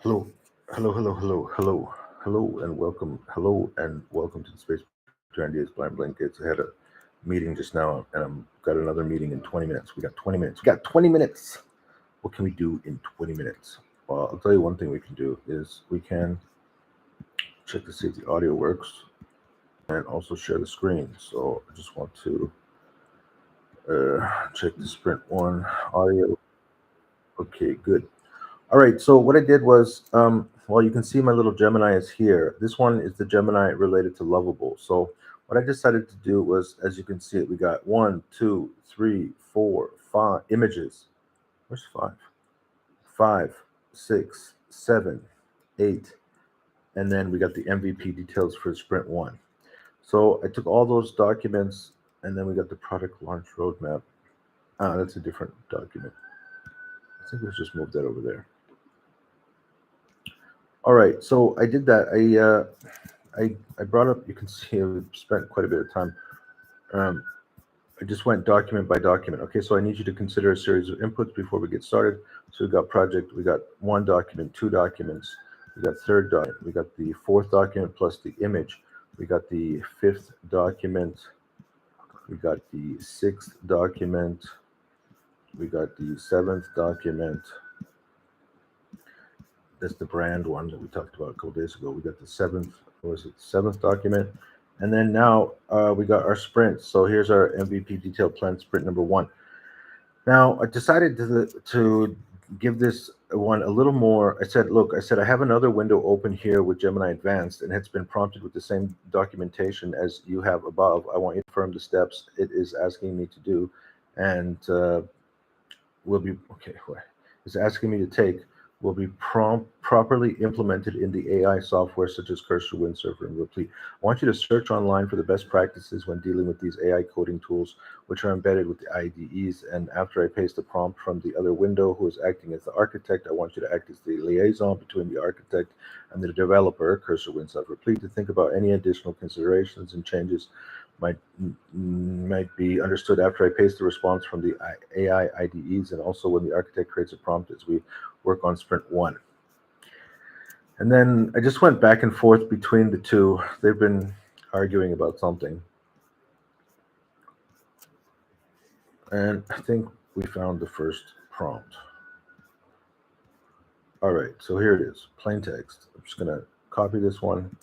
Hello, hello, and welcome. Hello, and welcome to the Space Between Ideas Blind Blankets. I had a meeting just now, and I'm got another meeting in 20 minutes. We got 20 minutes. We got 20 minutes. What can we do in 20 minutes? Well, I'll tell you one thing we can do is we can check to see if the audio works, and also share the screen. So I just want to check the Sprint One audio. Okay, good. All right. So what I did was, well, you can see my little Gemini is here. This one is the Gemini related to Lovable. So what I decided to do was, as you can see it, we got one, two, three, four, five images. Where's five? Five, six, seven, eight, and then we got the MVP details for Sprint One. So I took all those documents, and then we got the product launch roadmap. Ah, that's a different document. I think let's just move that over there. All right, so I did that. I brought up. You can see I spent quite a bit of time. Um, I just went document by document. Okay, so I need you to consider a series of inputs before we get started. So we got project. We got one document, two documents. We got third document. We got the fourth document plus the image. We got the fifth document. We got the sixth document. We got the seventh document. That's the brand one that we talked about a couple days ago. We got the seventh, what was it, seventh document, and then now we got our sprint. So here's our MVP detailed plan sprint number one. Now I decided to give this one a little more. I said, look, I said I have another window open here with Gemini Advanced, and it's been prompted with the same documentation as you have above. I want you to confirm the steps it is asking me to do, and will be okay. It's asking me to take will be properly implemented in the AI software such as Cursor, Windsurfer, and Replete. I want you to search online for the best practices when dealing with these AI coding tools, which are embedded with the IDEs. And after I paste the prompt from the other window, who is acting as the architect, I want you to act as the liaison between the architect and the developer, Cursor, Windsurfer, Replete, to think about any additional considerations and changes might might be understood after I paste the response from the AI IDEs, and also when the architect creates a prompt as we work on Sprint One. And then I just went back and forth between the two. They've been arguing about something, and I think we found the first prompt. All right, so here it is, plain text. I'm just gonna copy this one.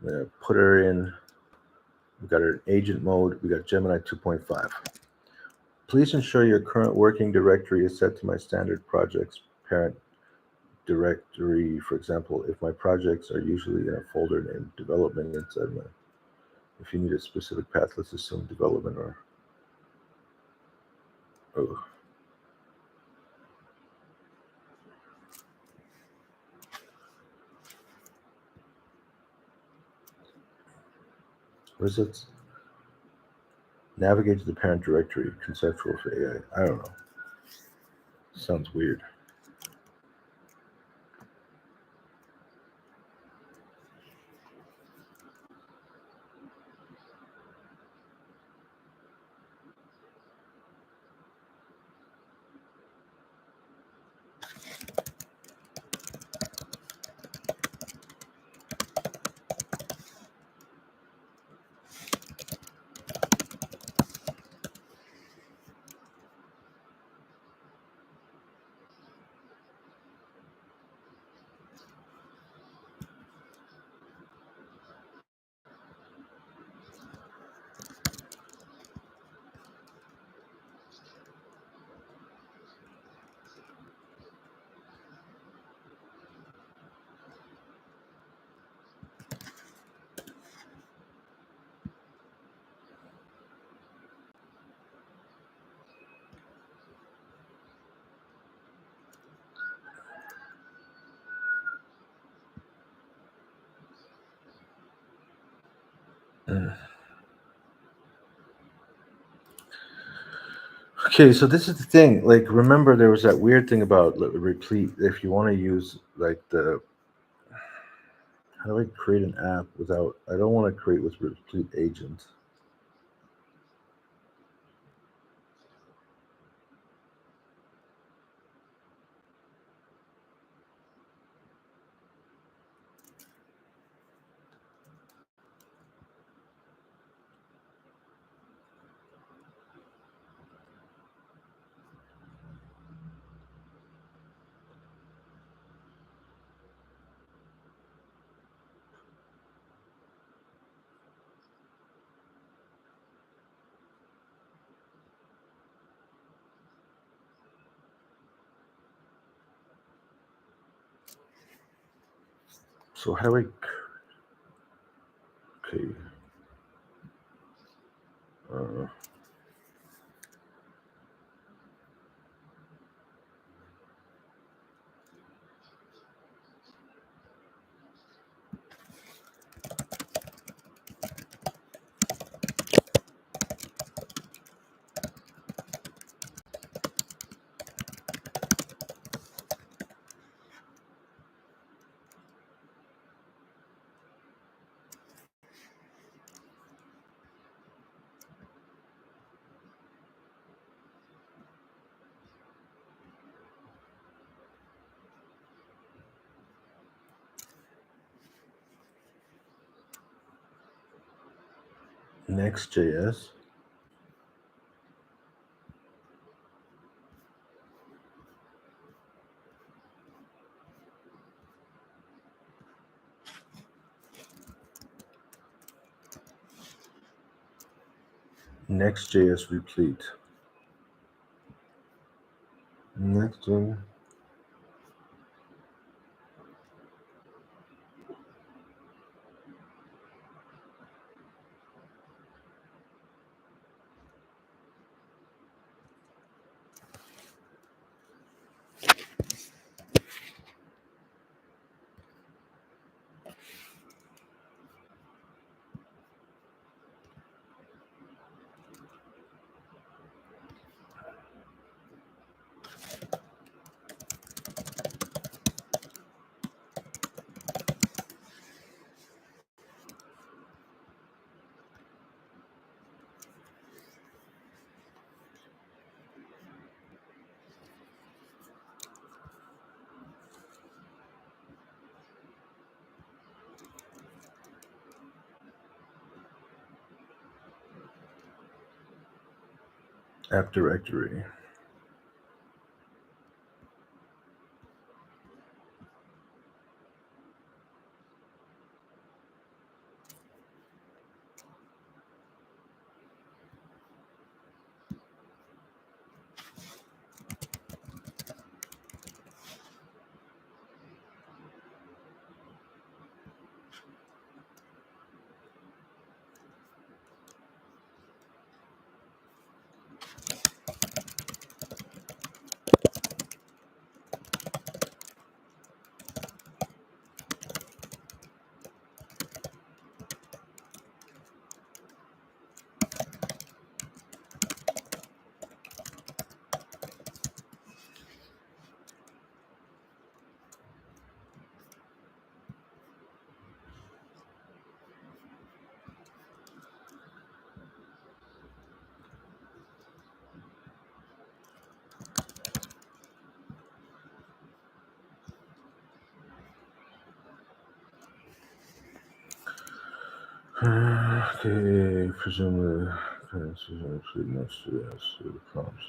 I'm gonna put her in. We got her in agent mode. We got Gemini 2.5. Please ensure your current working directory is set to my standard projects parent directory. For example, if my projects are usually in a folder named development inside my, if you need a specific path, let's assume development or, oh, what is it? Navigate to the parent directory, conceptual for AI. I don't know. Sounds weird. Okay, so this is the thing. Like, remember, there was that weird thing about replete. If you want to use like the, how do I create an app without? I don't want to create with replete agent. So how do I? Okay. Uh, Next.js. Next.js replete. Next one. App directory. Okay, presumably actually Next.js prompts.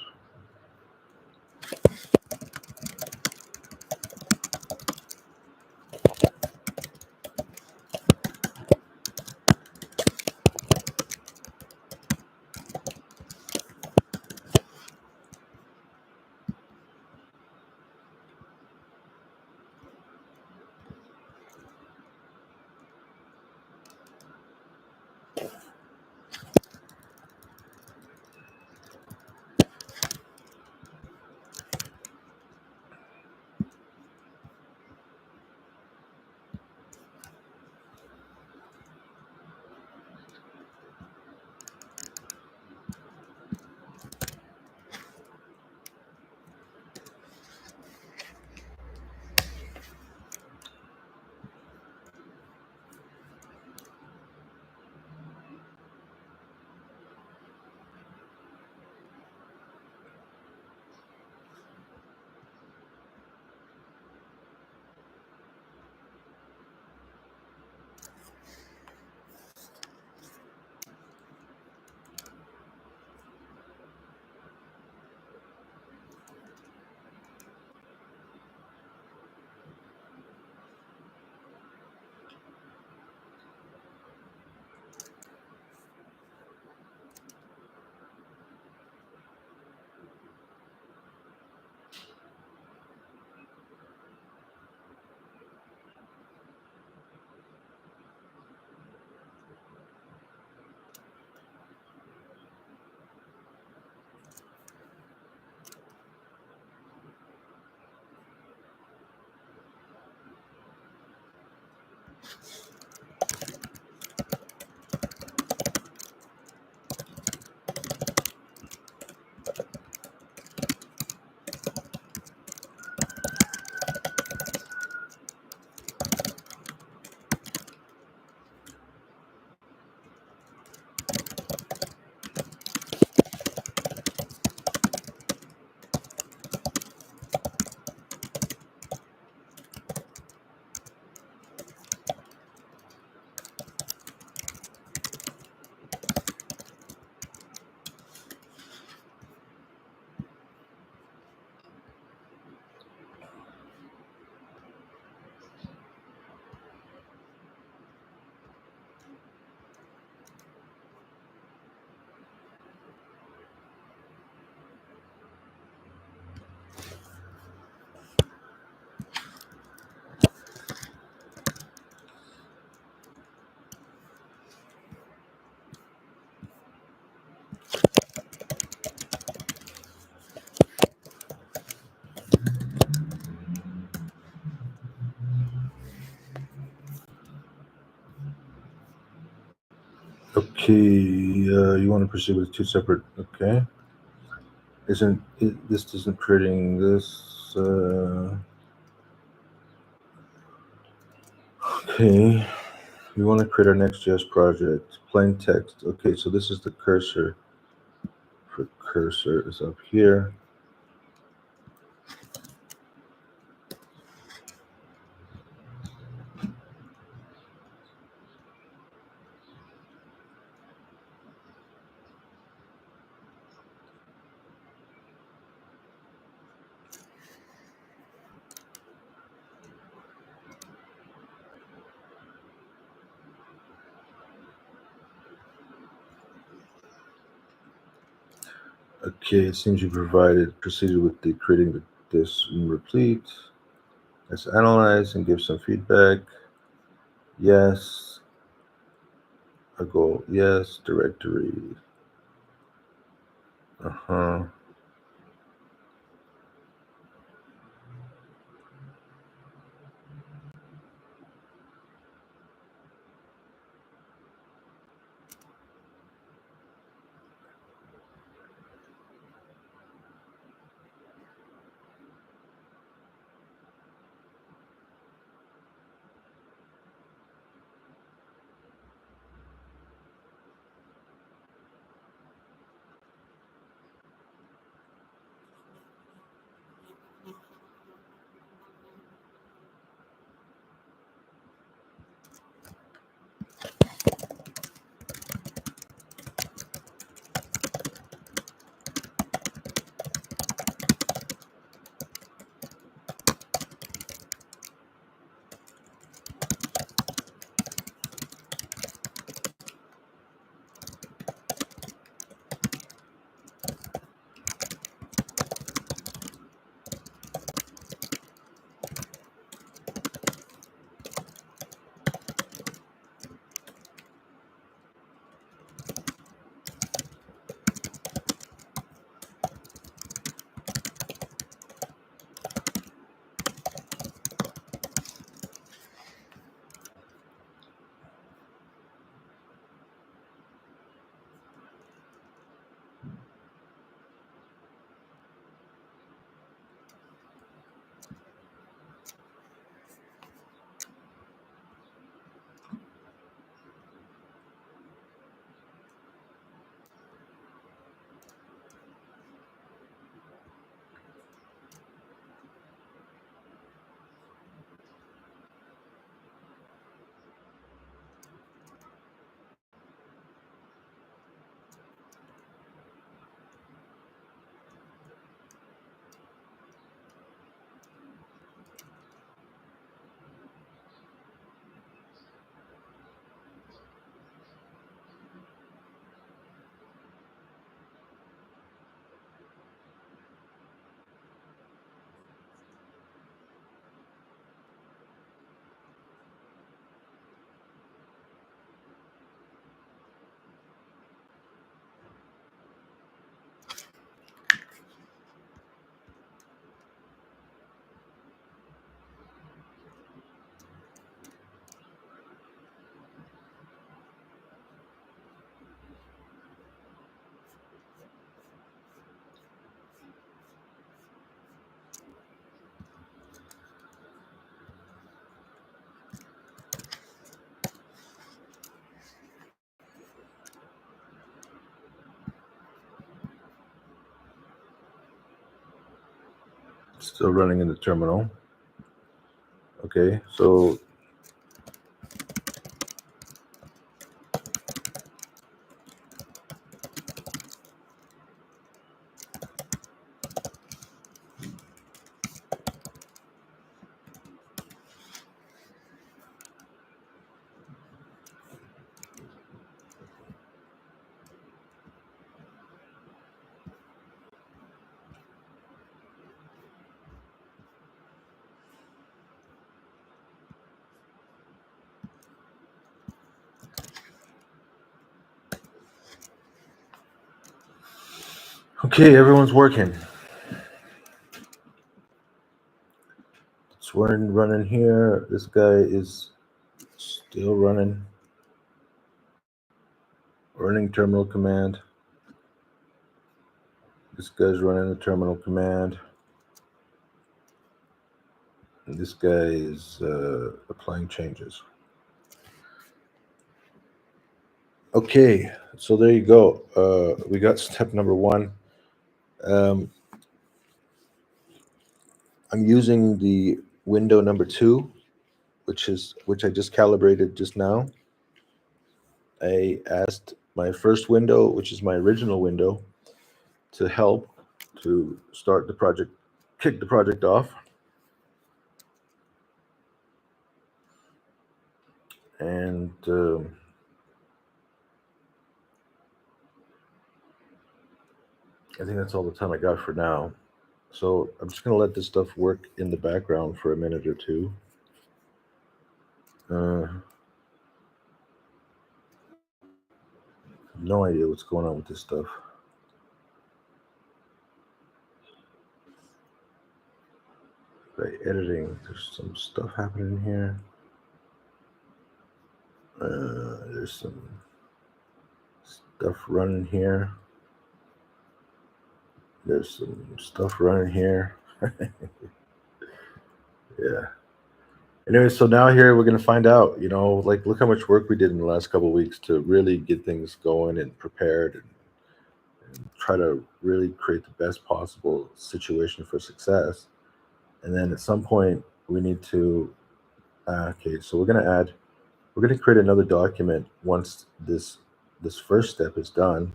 Okay, you want to proceed with two separate? Okay, this isn't creating this? Okay, we want to create our Next.js project. Plain text. Okay, so this is the cursor. For cursor is up here. Okay, it seems you proceeded with the creating this in replete. Let's analyze and give some feedback. Yes. A goal. Yes. Directory. Uh-huh. Still running in the terminal. Okay, so okay, everyone's working. It's running here. This guy is still running. Running terminal command. This guy's running the terminal command. And this guy is applying changes. Okay, so there you go. We got step number one. I'm using the window number 2, which I just calibrated just now. I asked my first window, which is my original window, to help to start the project, kick the project off. And I think that's all the time I got for now. So I'm just going to let this stuff work in the background for a minute or two. No idea what's going on with this stuff. By editing, there's some stuff happening here. There's some stuff running here. There's some stuff running here. Yeah. Anyway, so now here we're going to find out, like, look how much work we did in the last couple of weeks to really get things going and prepared and try to really create the best possible situation for success. And then at some point we need to, okay, so we're going to create another document once this first step is done,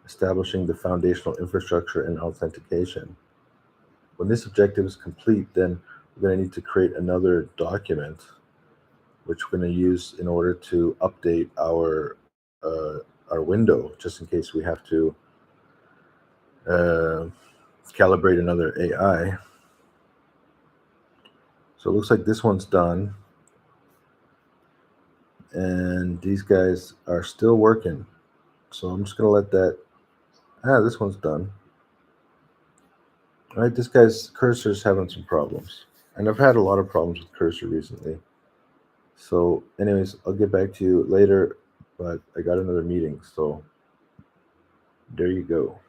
establishing the foundational infrastructure and authentication. When this objective is complete, then we're going to need to create another document, which we're going to use in order to update our window, just in case we have to calibrate another AI. So it looks like this one's done, and these guys are still working. So I'm just going to let that. This one's done. All right, this guy's cursor's having some problems, and I've had a lot of problems with cursor recently. So anyways, I'll get back to you later, but I got another meeting, so there you go.